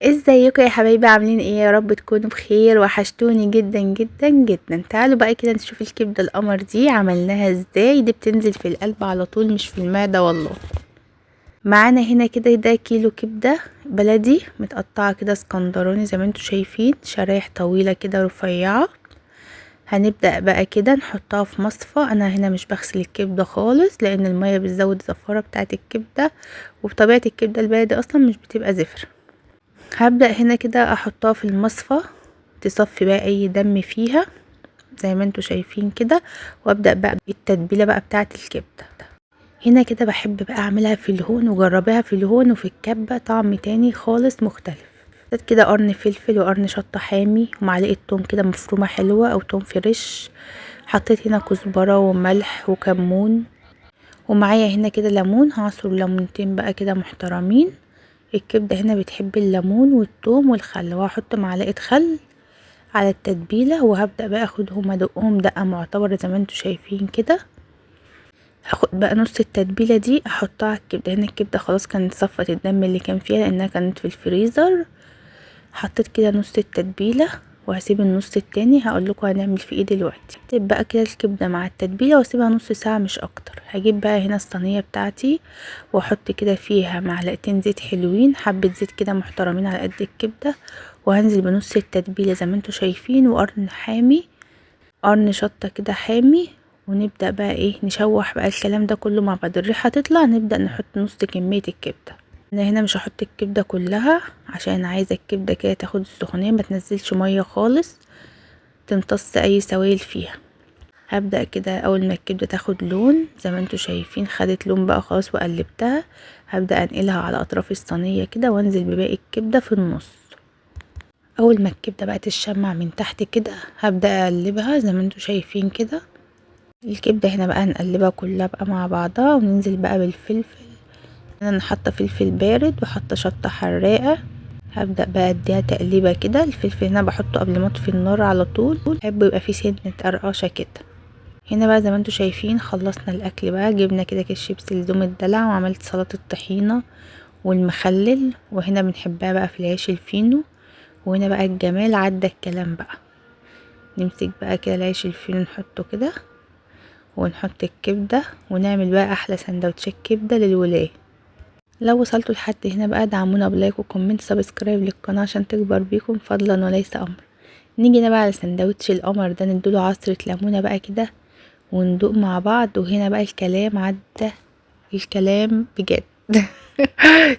ازيكم يا حبايبي؟ عاملين ايه؟ يا رب تكونوا بخير، وحشتوني جدا جدا جدا. تعالوا بقى كده نشوف الكبده القمر دي عملناها ازاي. دي بتنزل في القلب على طول مش في المعده والله. معانا هنا كده ده كيلو كبده بلدي متقطعه كده اسكندراني زي ما انتوا شايفين، شرايح طويله كده رفيعه. هنبدأ بقى كده نحطها في مصفى. انا هنا مش بغسل الكبده خالص لان الميه بتزود الزفاره بتاعه الكبده، وبطبيعه الكبده البلدي اصلا مش بتبقى زفر. هبدأ هنا كده احطها في المصفى تصفي بقى اي دم فيها زي ما انتوا شايفين كده، وابدأ بقى بالتتبيلة بقى بتاعة الكبدة. هنا كده بحب بقى اعملها في الهون، وجربيها في الهون وفي الكبة طعم تاني خالص مختلف. حطيت كده قرن فلفل وقرن شطة حامي ومعلقة توم كده مفرومة حلوة او توم فريش. حطيت هنا كزبرة وملح وكمون، ومعايا هنا كده ليمون، هعصر ليمونتين بقى كده محترمين. الكبدة هنا بتحب الليمون والثوم والخل، وهحط معلقة خل على التتبيلة، وهبدأ بقى اخدهم ادقهم دقة معتبرة زي ما انتوا شايفين كده. هاخد بقى نص التتبيلة دي احطها على الكبدة. هنا الكبدة خلاص كانت صفت الدم اللي كان فيها لانها كانت في الفريزر. حطيت كده نص التتبيلة وهسيب النص التاني هقول لكم هنعمل فيه ايه دلوقتي. هسيب بقى كده الكبده مع التتبيله واسيبها نص ساعه مش اكتر. هجيب بقى هنا الصينيه بتاعتي واحط كده فيها معلقتين زيت حلوين، حبه زيت كده محترمين على قد الكبده، وهنزل بنص التتبيله زي ما انتوا شايفين، وقرن حامي، قرن شطه كده حامي. ونبدا بقى ايه نشوح بقى الكلام ده كله مع بعض. الريحه تطلع نبدا نحط نص كميه الكبده. انا هنا مش هحط الكبده كلها عشان عايزه الكبده كده تاخد السخونيه، ما تنزلش ميه خالص تمتص اي سوائل فيها. هبدأ كده اول ما الكبده تاخد لون زي ما انتوا شايفين، خدت لون بقى خلاص وقلبتها. هبدأ انقلها على اطراف الصينيه كده وانزل بباقي الكبده في النص. اول ما الكبده بقى تشمع من تحت كده هبدأ اقلبها زي ما انتوا شايفين كده. الكبده هنا بقى نقلبها كلها بقى مع بعضها، وننزل بقى بالفلفل. انا حاطه فلفل بارد وحاطه شطه حراقه. هبدأ بقى اديها تقليبه كده. الفلفل هنا بحطه قبل ما اطفي النار على طول، بحب يبقى فيه سنه قرقشه كده. هنا بقى زي ما انتوا شايفين خلصنا الاكل بقى. جبنا كده كيس شيبس لزوم الدلع، وعملت سلطه الطحينه والمخلل، وهنا بنحبها بقى في العيش الفينو. وهنا بقى الجمال عدى الكلام بقى. نمسك بقى كده العيش الفينو نحطه كده، ونحط الكبده، ونعمل بقى احلى سندوتشات كبده للولاد. لو وصلتوا لحد هنا بقى دعمونا بلايك وكومنت سبسكرايب للقناه عشان تكبر بيكم فضلا وليس امر. نيجي هنا بقى على سندوتش القمر ده نديله عصرة ليمونة بقى كده وندوق مع بعض. وهنا بقى الكلام عدى الكلام بجد.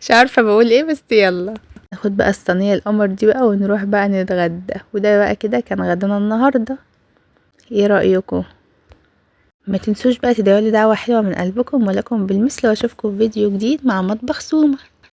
مش عارفة بقول ايه بس يلا. ناخد بقى الصينية القمر دي بقى ونروح بقى نتغدى. وده بقى كده كان غدانا النهاردة. ايه رأيكم؟ ما تنسوش بقى تدعوا لي دعوة حلوة من قلبكم، ولكم بالمثل، واشوفكم في فيديو جديد مع مطبخ سومة.